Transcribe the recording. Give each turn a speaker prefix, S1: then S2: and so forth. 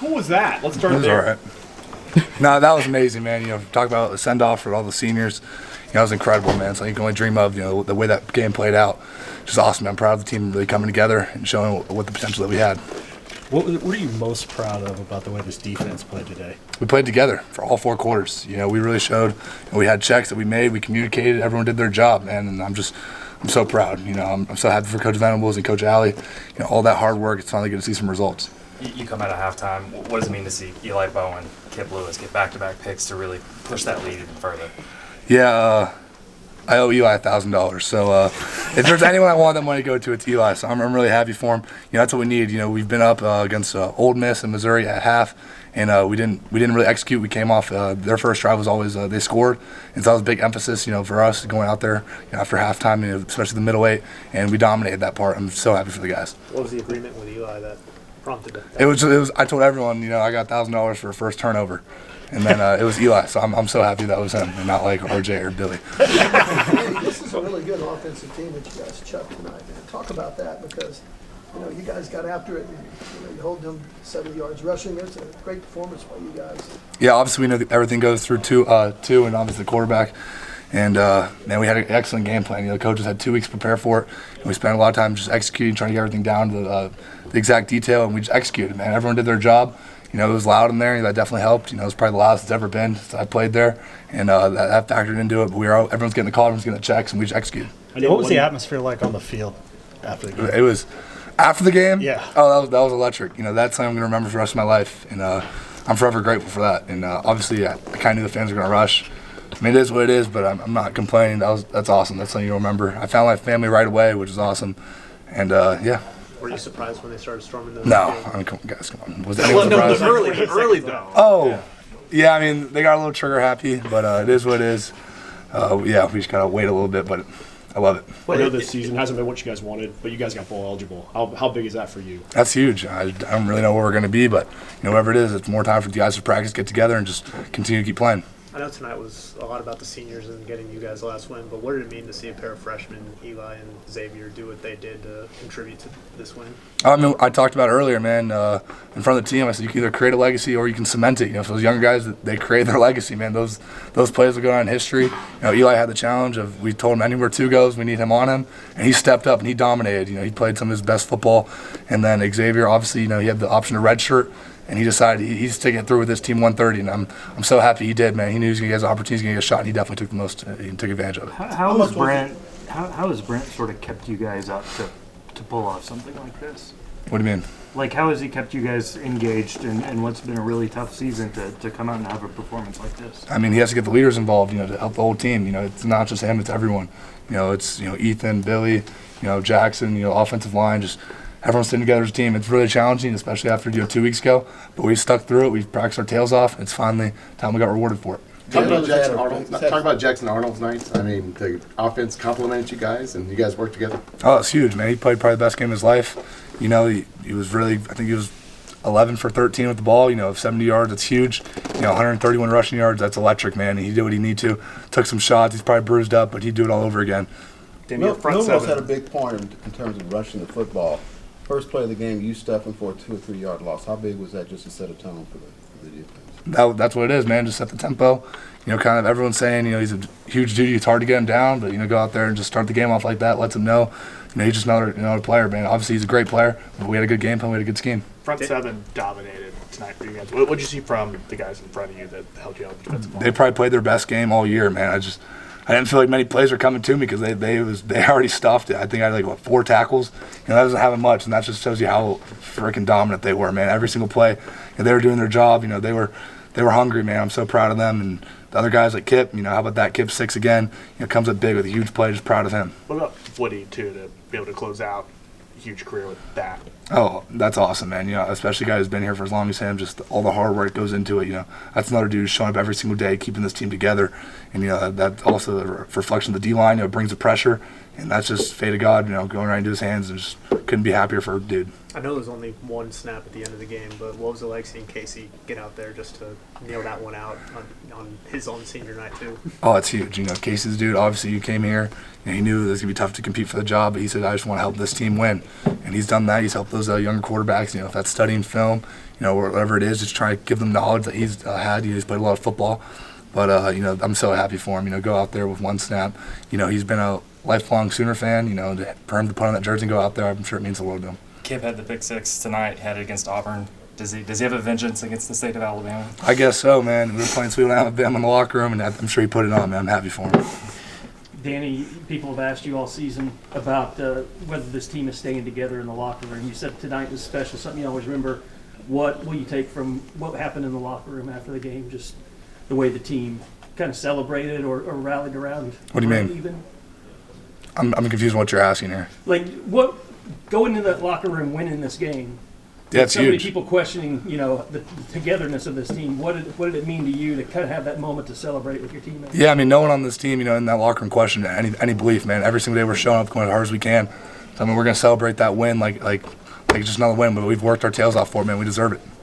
S1: Who was that? Let's start
S2: It was
S1: there.
S2: all right. No, that was amazing, man. Talk about a send-off for all the seniors. It was incredible, man. So you can only dream of, the way that game played out. Just awesome. I'm proud of the team really coming together and showing what the potential that we had.
S1: What are you most proud of about the way this defense played today?
S2: We played together for all 4 quarters. We really showed. We had checks that we made. We communicated. Everyone did their job, man. And I'm so proud. I'm so happy for Coach Venables and Coach Alley. All that hard work. It's finally good to see some results.
S3: You come out of halftime. What does it mean to see Eli Bowen, Kip Lewis get back-to-back picks to really push that lead even further?
S2: Yeah, I owe Eli $1,000. So if there's anyone I want that money to go to, it's Eli. So I'm really happy for him. That's what we need. We've been up against Ole Miss and Missouri at half, and we didn't really execute. We came off their first drive was always they scored, and so that was a big emphasis for us going out there after halftime, especially the middle eight, and we dominated that part. I'm so happy for the guys.
S4: What was the agreement with Eli that prompted that?
S2: It was. I told everyone, I got $1,000 for a first turnover. And then it was Eli, so I'm so happy that was him and not like RJ or Billy.
S5: This is a really good offensive team that you guys chucked tonight. Man. Talk about that because, you guys got after it and you hold them 70 yards rushing. It's a great performance by you guys.
S2: Yeah, obviously we know that everything goes through two and obviously the quarterback. And, man, we had an excellent game plan. The coaches had 2 weeks to prepare for it. And we spent a lot of time just executing, trying to get everything down to the exact detail, and we just executed, man. Everyone did their job. It was loud in there. That definitely helped. It was probably the loudest it's ever been since I played there, and that factored into it. But everyone's getting the call, everyone's getting the checks, and we just executed.
S1: What was the atmosphere like on the field after the game?
S2: It was after the game.
S1: Yeah.
S2: Oh, that was electric. That's something I'm gonna remember for the rest of my life, and I'm forever grateful for that. And obviously, I kind of knew the fans were gonna rush. I mean, it is what it is, but I'm not complaining. That's awesome. That's something you'll remember. I found my family right away, which is awesome, and yeah.
S4: Were you surprised when they started storming the
S2: No,
S4: field?
S2: I mean, come on. Was anyone surprised?
S1: early though.
S2: Oh, yeah. I mean, they got a little trigger happy, but it is what it is. Yeah, we just gotta wait a little bit, but I love it.
S6: I know this season hasn't been what you guys wanted, but you guys got bowl eligible. How big is that for you?
S2: That's huge. I don't really know where we're gonna be, but whatever it is, it's more time for the guys to practice, get together, and just continue to keep playing.
S4: I know tonight was a lot about the seniors and getting you guys the last win, but what did it mean to see a pair of freshmen, Eli and Xavier, do what they did to contribute to this win?
S2: I mean, I talked about it earlier, man. In front of the team, I said you can either create a legacy or you can cement it. For those younger guys, they create their legacy, man. Those plays will go down in history. Eli had the challenge of we told him anywhere 2 goes, we need him on him, and he stepped up and he dominated. He played some of his best football, and then Xavier, obviously, he had the option to redshirt. And he decided he's taking it through with his team 130, and I'm so happy he did, man. He knew he was going to get his opportunity, he was going to get a shot, and he definitely took advantage of it.
S7: How has Brent sort of kept you guys up to pull off something like this?
S2: What do you mean?
S7: Like, how has he kept you guys engaged in what's been a really tough season to come out and have a performance like this?
S2: I mean, he has to get the leaders involved, to help the whole team. It's not just him, it's everyone. It's Ethan, Billy, Jackson, offensive line, just everyone's sitting together as a team. It's really challenging, especially after 2 weeks ago. But we stuck through it. We've practiced our tails off. It's finally time we got rewarded for it.
S8: Talk about Jackson Arnold's nights. I mean, the offense complimented you guys, and you guys worked together.
S2: Oh, it's huge, man. He played probably the best game of his life. He was really, I think he was 11 for 13 with the ball. 70 yards, that's huge. 131 rushing yards, that's electric, man. He did what he needed to. Took some shots. He's probably bruised up, but he'd do it all over again.
S9: Millwall's had a big point in terms of rushing the football. First play of the game, you stuffing for a 2 or 3 yard loss. How big was that just to set a tone for the defense?
S2: That's what it is, man. Just set the tempo. Kind of everyone's saying, he's a huge duty. It's hard to get him down, but go out there and just start the game off like that. Lets him know, he's just another player, man. Obviously, he's a great player. But we had a good game plan. We had a good scheme.
S6: Front seven dominated tonight for you guys. What did you see from the guys in front of you that helped you out defensively?
S2: They probably played their best game all year, man. I didn't feel like many plays were coming to me because they already stuffed it. I think I had 4 tackles. That doesn't happen much, and that just shows you how freaking dominant they were, man. Every single play, they were doing their job. They were hungry, man. I'm so proud of them. And the other guys like Kip, how about that? Kip 6 again. Comes up big with a huge play. Just proud of him.
S6: What about Woody too, to be able to close out a huge career with that?
S2: Oh, that's awesome, man. Especially a guy who's been here for as long as him, just all the hard work goes into it. That's another dude who's showing up every single day, keeping this team together. And, that also the reflection of the D-line, it brings the pressure. And that's just fate of God, going right into his hands. And just couldn't be happier for dude.
S4: I know there was only one snap at the end of the game, but what was it like seeing Casey get out there just to nail that one out on his own senior night too?
S2: Oh, it's huge. Casey's dude. Obviously, you came here, and he knew it was gonna be tough to compete for the job. But he said, "I just want to help this team win," and he's done that. He's helped those younger quarterbacks. If that's studying film, whatever it is, just trying to give them knowledge that he's had. He's played a lot of football, but I'm so happy for him. Go out there with one snap. He's been a lifelong Sooner fan. For him to put on that jersey and go out there, I'm sure it means the world to him.
S3: Kip had the pick six tonight, had it against Auburn. Does he have a vengeance against the state of Alabama?
S2: I guess so, man. We were playing Sweet Alabama in the locker room, and I'm sure he put it on, man. I'm happy for him.
S7: Danny, people have asked you all season about whether this team is staying together in the locker room. You said tonight was special, something you always remember. What will you take from what happened in the locker room after the game, just the way the team kind of celebrated or rallied around?
S2: What do you mean?
S7: Even?
S2: I'm confused what you're asking here.
S7: Like, what going into that locker room, winning this game?
S2: Yeah, it's
S7: so many
S2: huge.
S7: people questioning, the togetherness of this team. What did it mean to you to kind of have that moment to celebrate with your teammates?
S2: Yeah, no one on this team, in that locker room questioned any belief, man. Every single day we're showing up, going as hard as we can. So, we're going to celebrate that win like just another win, but we've worked our tails off for it, man. We deserve it.